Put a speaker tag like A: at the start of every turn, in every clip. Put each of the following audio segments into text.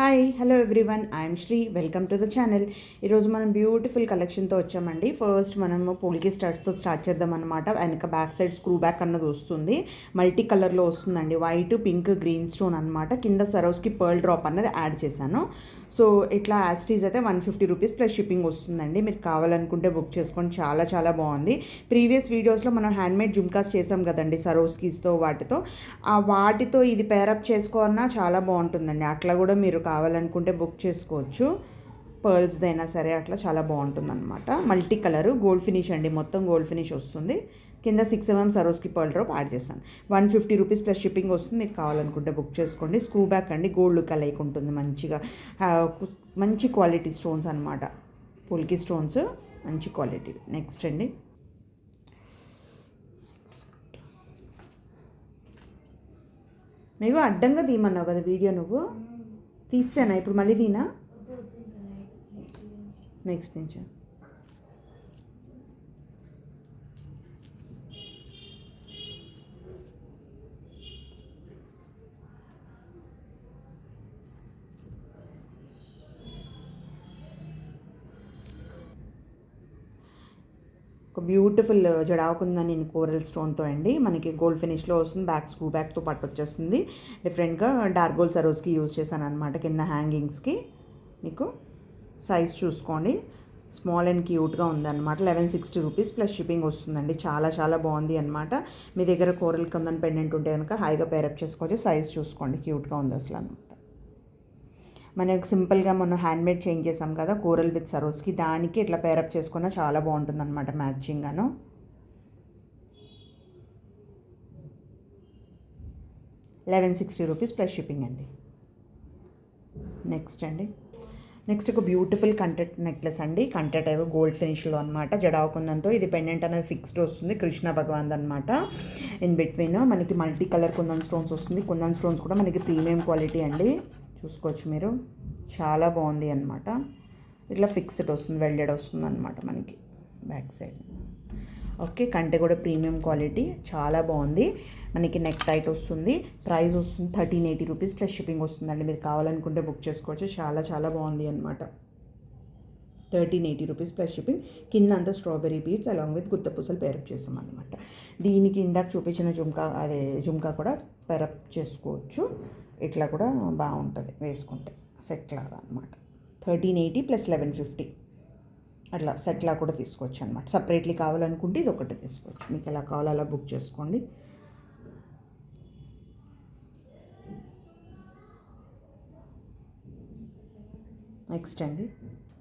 A: Hi hello everyone I'm Sri welcome to the channel. ఈరోజు మనం beautiful కలెక్షన్తో వచ్చామండి. ఫస్ట్ మనము పోల్కి స్టార్ట్స్తో స్టార్ట్ చేద్దాం అనమాట. వెనక బ్యాక్ సైడ్ స్క్రూ బ్యాక్ అన్నది వస్తుంది, మల్టీ కలర్లో వస్తుందండి. వైట్ పింక్ గ్రీన్ స్టోన్ అనమాట. కింద సరోస్కి పర్ల్ డ్రాప్ అన్నది యాడ్ చేశాను. సో ఇట్లా యాస్టీజ్ అయితే 150 రూపీస్ ప్లస్ షిప్పింగ్ వస్తుందండి. మీరు కావాలనుకుంటే బుక్ చేసుకోండి, చాలా చాలా బాగుంది. ప్రీవియస్ వీడియోస్లో మనం హ్యాండ్మేడ్ జుమ్కాస్ చేసాం కదండి సరోస్కీస్తో, వాటితో ఇది పేరప్ చేసుకోవాలన్నా చాలా బాగుంటుందండి. అట్లా కూడా మీరు కావాలనుకుంటే బుక్ చేసుకోవచ్చు. పర్ల్స్దైనా సరే అట్లా చాలా బాగుంటుంది అనమాట. మల్టీ కలరు గోల్డ్ ఫినిష్ అండి, మొత్తం గోల్డ్ ఫినిష్ వస్తుంది. కింద 6mm సరోస్కి పర్ల్ డ్రాప్ యాడ్ చేస్తాను. 150 రూపీస్ ప్లస్ షిప్పింగ్ వస్తుంది. మీకు కావాలనుకుంటే బుక్ చేసుకోండి. స్క్రూ బ్యాక్ అండి, గోల్డ్ లుక్ లైక్ ఉంటుంది మంచిగా. మంచి క్వాలిటీ స్టోన్స్ అనమాట, పుల్కి స్టోన్స్ మంచి క్వాలిటీ. నెక్స్ట్ అండి, నువ్వు అడ్డంగా తీయమన్నావు కదా వీడియో, నువ్వు తీసానా ఇప్పుడు మళ్ళీ తీనా? నెక్స్ట్ నుంచి ఒక బ్యూటిఫుల్ జడాకుందని నేను కోరల్ స్టోన్తో అండి, మనకి గోల్డ్ ఫినిష్లో వస్తుంది. బ్యాక్ స్క్రూ బ్యాక్తో పట్టు వచ్చేస్తుంది. డిఫరెంట్గా డార్క్ గోల్డ్ సరోస్కి యూజ్ చేశాను అనమాట. కింద హ్యాంగింగ్స్కి మీకు సైజ్ చూసుకోండి, స్మాల్ అండ్ క్యూట్గా ఉందన్నమాట. 1160 రూపీస్ ప్లస్ షిప్పింగ్ వస్తుందండి. చాలా చాలా బాగుంది అనమాట. మీ దగ్గర కోరల్ కొందని పెండెంట్ ఉంటే కనుక హాయిగా పేరప్ చేసుకోవచ్చు. సైజ్ చూసుకోండి, క్యూట్గా ఉంది అసలు అనమాట. మనకు సింపుల్గా మనం హ్యాండ్మేడ్ చేంజ్ చేసాం కదా కోరల్ విత్ సరోస్కి, దానికి ఇట్లా పేరప్ చేసుకున్నా చాలా బాగుంటుంది అనమాట మ్యాచింగ్గాను. ₹1160 ప్లస్ షిప్పింగ్ అండి. నెక్స్ట్ ఒక బ్యూటిఫుల్ కంటెట్ నెక్లెస్ అండి. కంటెట్ ఏవో గోల్డ్ ఫినిష్లో అనమాట, జడాకుందంతో. ఇది పెండెంట్ అనేది ఫిక్స్డ్ వస్తుంది, కృష్ణ భగవాన్ అనమాట. ఇన్ బిట్వీన్ మనకి మల్టీ కలర్ కుందన్ స్టోన్స్ వస్తుంది. కుందన్ స్టోన్స్ కూడా మనకి ప్రీమియం క్వాలిటీ అండి, చూసుకోవచ్చు మీరు. చాలా బాగుంది అనమాట. ఇట్లా ఫిక్స్డ్ వస్తుంది, వెల్డెడ్ వస్తుంది అనమాట మనకి బ్యాక్ సైడ్. ఓకే, కంటే కూడా ప్రీమియం క్వాలిటీ, చాలా బాగుంది. మనకి నెక్ టైట్ వస్తుంది. ప్రైస్ వస్తుంది 1380 రూపీస్ ప్లస్ షిప్పింగ్ వస్తుందండి. మీరు కావాలనుకుంటే బుక్ చేసుకోవచ్చు. చాలా చాలా బాగుంది అనమాట. 1380 రూపీస్ ప్లస్ షిప్పింగ్. కింద అంతా స్ట్రాబెరీ బీడ్స్ అలాంగ్ విత్ గుత్తపూసలు పేరప్ చేసాం అనమాట. దీనికి ఇందాక చూపించిన జుమ్కా కూడా పేరప్ చేసుకోవచ్చు. ఇట్లా కూడా బాగుంటుంది వేసుకుంటే, సెట్ లాగా అనమాట. 1380 ప్లస్ 1150 అట్లా సెట్లా కూడా తీసుకోవచ్చు అనమాట. సపరేట్లీ కావాలనుకుంటే ఇది ఒకటి తీసుకోవచ్చు. మీకు ఎలా కావాలో అలా బుక్ చేసుకోండి.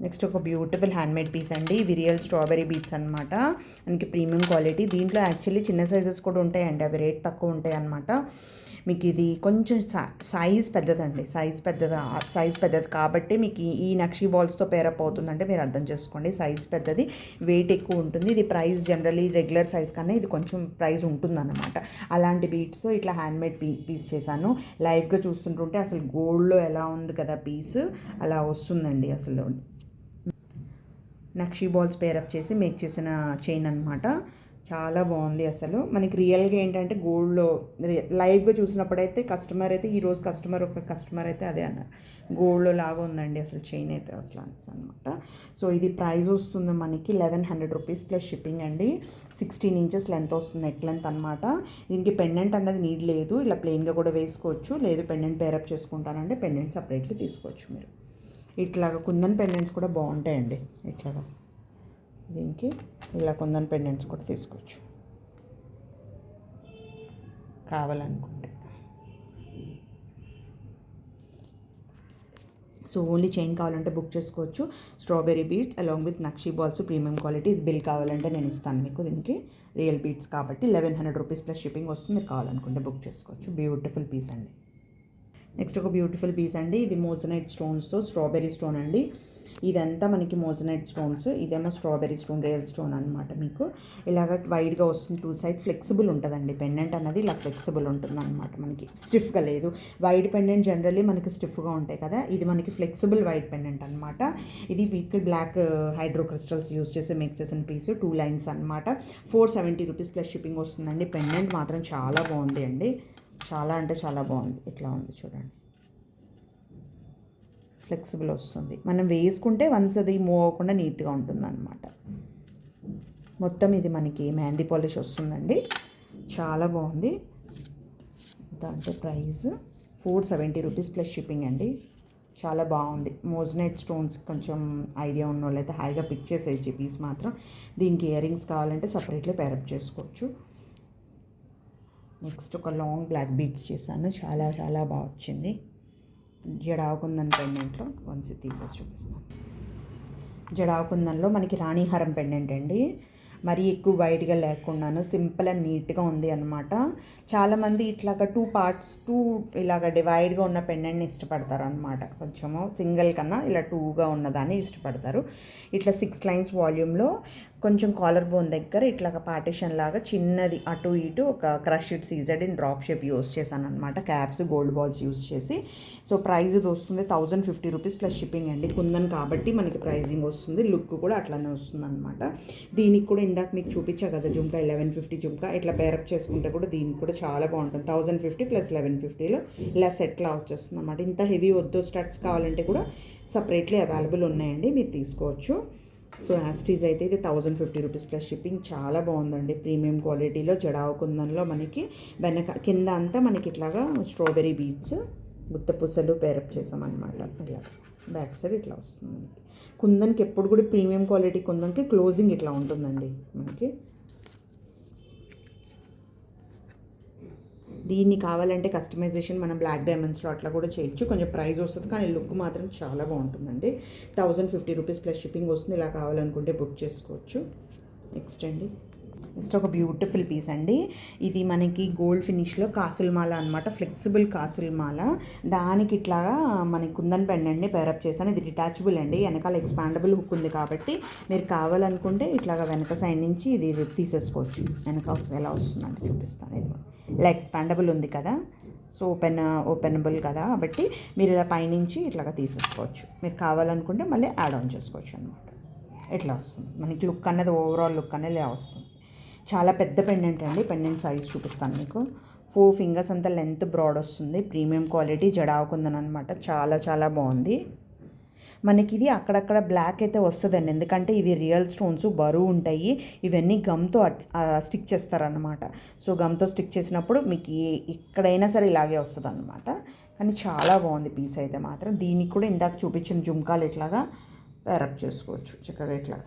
A: నెక్స్ట్ ఒక బ్యూటిఫుల్ హ్యాండ్మేడ్ పీస్ అండి. ఇవి రియల్ స్ట్రాబెరీ బీట్స్ అనమాట, మనకి ప్రీమియం క్వాలిటీ. దీంట్లో యాక్చువల్లీ చిన్న సైజెస్ కూడా ఉంటాయండి, అవి రేట్ తక్కువ ఉంటాయి అనమాట. మీకు ఇది కొంచెం సైజ్ పెద్దదండి, సైజ్ పెద్దది కాబట్టి మీకు ఈ నక్షీ బాల్స్తో పేరప్ అవుతుందంటే మీరు అర్థం చేసుకోండి. సైజ్ పెద్దది, వెయిట్ ఎక్కువ ఉంటుంది. ఇది ప్రైస్ జనరలీ రెగ్యులర్ సైజ్ కన్నా ఇది కొంచెం ప్రైస్ ఉంటుందన్నమాట. అలాంటి బీట్స్తో ఇట్లా హ్యాండ్మేడ్ పీస్ చేశాను. లైవ్గా చూస్తుంటుంటే అసలు గోల్డ్లో ఎలా ఉంది కదా పీస్, అలా వస్తుందండి. అసలు నక్షీ బాల్స్ పేరప్ చేసి మేక్ చేసిన చైన్ అనమాట. చాలా బాగుంది అసలు. మనకి రియల్గా ఏంటంటే గోల్డ్లో లైవ్గా చూసినప్పుడైతే ఈరోజు ఒక కస్టమర్ అయితే అదే అన్నారు, గోల్డ్లో లాగా ఉందండి అసలు చైన్ అయితే అసలు అనమాట. సో ఇది ప్రైస్ వస్తుంది మనకి 1100 రూపీస్ ప్లస్ షిప్పింగ్ అండి. 16 ఇంచెస్ లెంత్ వస్తుంది, నెక్ లెంత్ అనమాట. దీనికి పెండెంట్ అన్నది నీడ్ లేదు, ఇలా ప్లెయిన్గా కూడా వేసుకోవచ్చు. లేదు పెండెంట్ పేరప్ చేసుకుంటానంటే పెండెంట్ సపరేట్లీ తీసుకోవచ్చు మీరు. ఇట్లాగా కుందన్ పెండెంట్స్ కూడా బాగుంటాయండి. ఇట్లాగా దీనికి ఇలా కుందన్ పెండెంట్స్ కూడా తీసుకోవచ్చు కావాలనుకుంటే. సో ఓన్లీ చైన్ కావాలంటే బుక్ చేసుకోవచ్చు. Strawberry beads along with nakshi balls premium quality. ఇది బిల్ కావాలంటే నేను ఇస్తాను మీకు. దీనికి రియల్ బీడ్స్ కాబట్టి 1100 రూపీస్ ప్లస్ షిప్పింగ్ వస్తుంది. మీరు కావాలనుకుంటే బుక్ చేసుకోవచ్చు. బ్యూటిఫుల్ పీస్ అండి. నెక్స్ట్ ఒక బ్యూటిఫుల్ పీస్ అండి. ఇది మోజనైట్ స్టోన్స్తో స్ట్రాబెరీ స్టోన్ అండి. ఇదంతా మనకి మోజనైట్ స్టోన్స్, ఇదేమో స్ట్రాబెరీ స్టోన్, రియల్ స్టోన్ అనమాట. మీకు ఇలాగ వైడ్గా వస్తుంది, 2 సైడ్ ఫ్లెక్సిబుల్ ఉంటుందండి. పెండెంట్ అన్నది ఇలా ఫ్లెక్సిబుల్ ఉంటుంది అనమాట. మనకి స్టిఫ్గా లేదు. వైడ్ పెండెంట్ జనరల్లీ మనకి స్టిఫ్గా ఉంటాయి కదా, ఇది మనకి ఫ్లెక్సిబుల్ వైడ్ పెండెంట్ అనమాట. ఇది week black hydro crystals use చేసి మేక్ చేసిన పీస్, 2 లైన్స్ అనమాట. 470 రూపీస్ ప్లస్ షిప్పింగ్ వస్తుందండి. పెండెంట్ మాత్రం చాలా బాగుంది అండి, చాలా అంటే చాలా బాగుంది. ఇట్లా ఉంది చూడండి. ఫ్లెక్సిబుల్ వస్తుంది. మనం వేసుకుంటే వన్స్ అది మూవ్ అవ్వకుండా నీట్గా ఉంటుంది అనమాట. మొత్తం ఇది మనకి మెహందీ పాలిష్ వస్తుందండి. చాలా బాగుంది. దాంట్లో ప్రైస్ 470 రూపీస్ ప్లస్ షిప్పింగ్ అండి. చాలా బాగుంది. మోజనైట్ స్టోన్స్ కొంచెం ఐడియా ఉన్న వాళ్ళైతే హాయిగా పిక్ చేసేయచ్చు. పీస్ మాత్రం దీనికి ఇయర్ రింగ్స్ కావాలంటే సపరేట్లీ పేరప్ చేసుకోవచ్చు. నెక్స్ట్ ఒక లాంగ్ బ్లాక్ బీడ్స్ చేశాను. చాలా చాలా బాగా వచ్చింది. జడావుకుందన్ పెండెంట్లో వన్స్ తీసేసి చూపిస్తాను. జడావుకుందన్లో మనకి రాణిహారం పెండెంట్ అండి. మరీ ఎక్కువ వైట్గా లేకుండాను సింపుల్ అండ్ నీట్గా ఉంది అనమాట. చాలామంది ఇట్లాగా 2 పార్ట్స్ ఇలాగ డివైడ్గా ఉన్న పెండెంట్ని ఇష్టపడతారు అనమాట. కొంచెము సింగిల్ కన్నా ఇలా 2గా ఉన్నదాన్ని ఇష్టపడతారు. ఇట్లా 6 లైన్స్ వాల్యూమ్లో కొంచెం కాలర్ బోన్ దగ్గర ఇట్లాగ పార్టిషన్ లాగా చిన్నది అటు ఇటు ఒక crushed CZ in drop shape use చేశాను అనమాట. క్యాప్స్ గోల్డ్ బాల్స్ యూస్ చేసి. సో ప్రైస్ ఇది వస్తుంది 1050 రూపీస్ ప్లస్ షిప్పింగ్ అండి. కుందన్ కాబట్టి మనకి ప్రైజింగ్ వస్తుంది. లుక్ కూడా అట్లానే వస్తుంది అనమాట. దీనికి కూడా ఇందాక మీకు చూపించా కదా జుమ్కా 1150 జుమ్కా ఇట్లా పేరప్ చేసుకుంటే కూడా దీనికి కూడా చాలా బాగుంటుంది. 1050 ప్లస్ 1150లో ఇలా సెట్లా వచ్చేస్తుంది అనమాట. ఇంత హెవీ వద్దు స్టడ్స్ కావాలంటే కూడా సపరేట్లీ అవైలబుల్ ఉన్నాయండి, మీరు తీసుకోవచ్చు. సో యాస్టీజ్ అయితే ఇది 1050 రూపీస్ ప్లస్ షిప్పింగ్. చాలా బాగుందండి. ప్రీమియం క్వాలిటీలో జడావు కుందన్లో మనకి వెనక కింద అంతా మనకి ఇట్లాగా స్ట్రాబెరీ బీడ్స్ గుత్తపూసలు పేరప్ చేసామన్నమాట. ఇలా బ్యాక్ సైడ్ ఇట్లా వస్తుంది మనకి. కుందన్కి ఎప్పుడు కూడా ప్రీమియం క్వాలిటీ కుందన్కి క్లోజింగ్ ఇట్లా ఉంటుందండి మనకి. దీన్ని కావాలంటే కస్టమైజేషన్ మనం బ్లాక్ డైమండ్స్లో అట్లా కూడా చేయొచ్చు. కొంచెం ప్రైస్ వస్తుంది కానీ లుక్ మాత్రం చాలా బాగుంటుందండి. 1050 రూపీస్ ప్లస్ షిప్పింగ్ వస్తుంది. ఇలా కావాలనుకుంటే బుక్ చేసుకోవచ్చు. నెక్స్ట్ ఒక బ్యూటిఫుల్ పీస్ అండి. ఇది మనకి గోల్డ్ ఫినిష్లో కాసుల మాల అనమాట. ఫ్లెక్సిబుల్ కాసుల మాల. దానికి ఇట్లాగా మనకి కుందన్ పెండెంట్ని పేరప్ చేశాను. ఇది డిటాచబుల్ అండి. వెనకాల ఎక్స్పాండబుల్ హుక్ ఉంది కాబట్టి మీరు కావాలనుకుంటే ఇట్లాగా వెనక సైడ్ నుంచి ఇది తీసేసుకోవచ్చు. వెనక ఎలా వస్తుందంటే చూపిస్తాను. ఇది ఇలా ఎక్స్పాండబుల్ ఉంది కదా, సో ఓపెనబుల్ కదా కాబట్టి మీరు ఇలా పైనుంచి ఇట్లాగా తీసేసుకోవచ్చు. మీరు కావాలనుకుంటే మళ్ళీ యాడ్ ఆన్ చేసుకోవచ్చు అనమాట. ఇట్లా వస్తుంది మనకి లుక్ అన్నది. ఓవరాల్ లుక్ అనేది ఇలా వస్తుంది. చాలా పెద్ద పెండెంట్ అండి. పెండెంట్ సైజ్ చూపిస్తాను మీకు. 4 ఫింగర్స్ అంత లెంత్ బ్రాడ్ వస్తుంది. ప్రీమియం క్వాలిటీ జడావుకుందని అనమాట. చాలా చాలా బాగుంది. మనకి ఇది అక్కడక్కడ బ్లాక్ అయితే వస్తుందండి, ఎందుకంటే ఇవి రియల్ స్టోన్స్ బరువు ఉంటాయి. ఇవన్నీ గమ్తో స్టిక్ చేస్తారనమాట. సో గమ్తో స్టిక్ చేసినప్పుడు మీకు ఎక్కడైనా సరే ఇలాగే వస్తుంది అనమాట. కానీ చాలా బాగుంది పీస్ అయితే మాత్రం. దీనికి కూడా ఇందాక చూపించిన జుమ్కాలు ఇట్లాగా పేరప్ చేసుకోవచ్చు చక్కగా ఇట్లా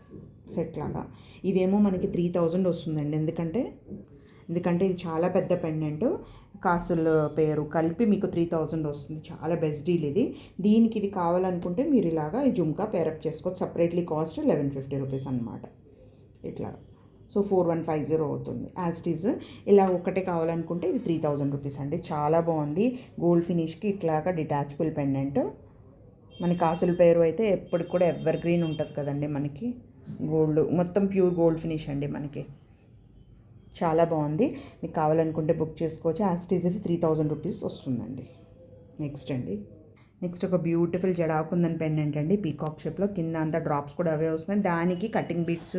A: సెట్ లాగా. ఇదేమో మనకి 3000 వస్తుందండి. ఎందుకంటే ఇది చాలా పెద్ద పెండెంట్. కాసుల పేరు కలిపి మీకు 3000 వస్తుంది. చాలా బెస్ట్ డీల్ ఇది. దీనికి ఇది కావాలనుకుంటే మీరు ఇలాగా ఈ జుమ్కా పేరప్ చేసుకోవచ్చు. సపరేట్లీ కాస్ట్ 1150 రూపీస్ అనమాట. ఇట్లా సో 4150 అవుతుంది. యాజ్ ఇట్ ఈజ్ ఇలా ఒకటే కావాలనుకుంటే ఇది 3000 రూపీస్ అండి. చాలా బాగుంది. గోల్డ్ ఫినిష్కి ఇట్లాగా డిటాచబుల్ పెండెంట్. మన కాసుల పేరు అయితే ఎప్పటికి కూడా ఎవర్ గ్రీన్ ఉంటుంది కదండి మనకి. గోల్డ్ మొత్తం ప్యూర్ గోల్డ్ ఫినిష్ అండి మనకి. చాలా బాగుంది. మీకు కావాలనుకుంటే బుక్ చేసుకోవచ్చు. యాస్టీజ్ అయితే 3000 రూపీస్ వస్తుందండి. నెక్స్ట్ ఒక బ్యూటిఫుల్ జడాకుందన్ పెండెంట్ అండి. పీకాక్ షేప్లో కింద అంతా డ్రాప్స్ కూడా అవే వస్తున్నాయి. దానికి కటింగ్ బీట్స్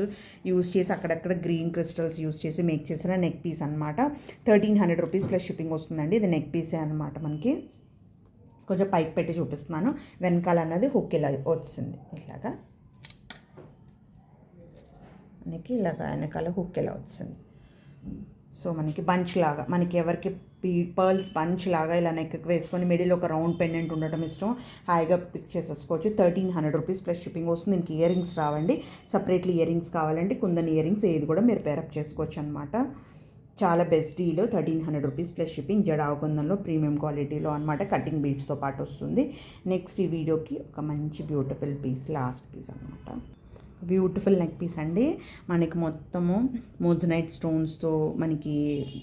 A: యూస్ చేసి అక్కడక్కడ గ్రీన్ క్రిస్టల్స్ యూస్ చేసి మేక్ చేసిన నెక్ పీస్ అనమాట. 1300 రూపీస్ ప్లస్ షిప్పింగ్ వస్తుందండి. ఇది నెక్ పీసే అనమాట మనకి. కొంచెం పైకి పెట్టి చూపిస్తున్నాను. వెనకాల అన్నది హుక్ ఇలా వచ్చింది. ఇలాగా మనకి ఇలాగా వెనకాల హుక్ ఇలా వచ్చింది. సో మనకి బంచ్ లాగా, మనకి ఎవరికి పర్ల్స్ బంచ్ లాగా ఇలా నెక్కి వేసుకొని మిడిల్ ఒక రౌండ్ పెండెంట్ ఉండటం ఇష్టం, హాయిగా పిక్ చేసేసుకోవచ్చు. 1300 రూపీస్ ప్లస్ షిప్పింగ్ వస్తుంది. దీనికి ఇయర్ రింగ్స్ రావండి. సపరేట్లీ ఇయర్ రింగ్స్ కావాలంటే కుందన్ ఇయర్ రింగ్స్ ఏది కూడా మీరు పేరప్ చేసుకోవచ్చు అనమాట. చాలా best deal. 1300 rupees plus shipping. జడావుకుందంలో ప్రీమియం క్వాలిటీలో అనమాట. కటింగ్ బీడ్స్తో పాటు వస్తుంది. నెక్స్ట్ ఈ వీడియోకి ఒక మంచి బ్యూటిఫుల్ పీస్, లాస్ట్ పీస్ అనమాట. బ్యూటిఫుల్ నెక్ పీస్ అండి. మనకి మొత్తము మోజనైట్ స్టోన్స్తో మనకి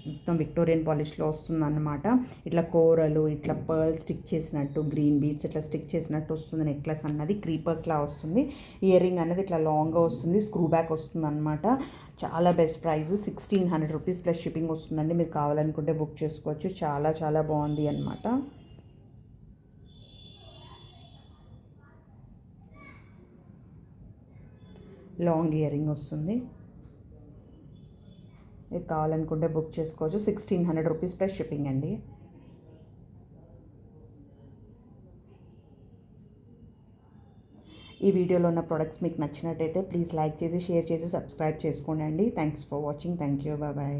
A: మొత్తం విక్టోరియన్ పాలిష్లో వస్తుందన్నమాట. ఇట్లా కూరలు ఇట్లా పర్ల్ స్టిక్ చేసినట్టు, గ్రీన్ బీడ్స్ ఇట్లా స్టిక్ చేసినట్టు వస్తుంది. నెక్లెస్ అన్నది క్రీపర్స్లా వస్తుంది. ఇయర్ రింగ్ అనేది ఇట్లా లాంగ్గా వస్తుంది. స్క్రూ బ్యాక్ వస్తుంది అనమాట. చాలా best price. 1600 rupees plus shipping వస్తుందండి. మీరు కావాలనుకుంటే బుక్ చేసుకోవచ్చు. చాలా చాలా బాగుంది అనమాట. లాంగ్ ఇయర్ రింగ్ వస్తుంది. ఇది కావాలనుకుంటే బుక్ చేసుకోవచ్చు. 1600 రూపీస్ ప్లస్ షిప్పింగ్ అండి. ఈ వీడియోలో ఉన్న ప్రొడక్ట్స్ మీకు నచ్చినట్టయితే ప్లీజ్ లైక్ చేసి షేర్ చేసి సబ్స్క్రైబ్ చేసుకోండి. Thanks for watching. Thank you. Bye.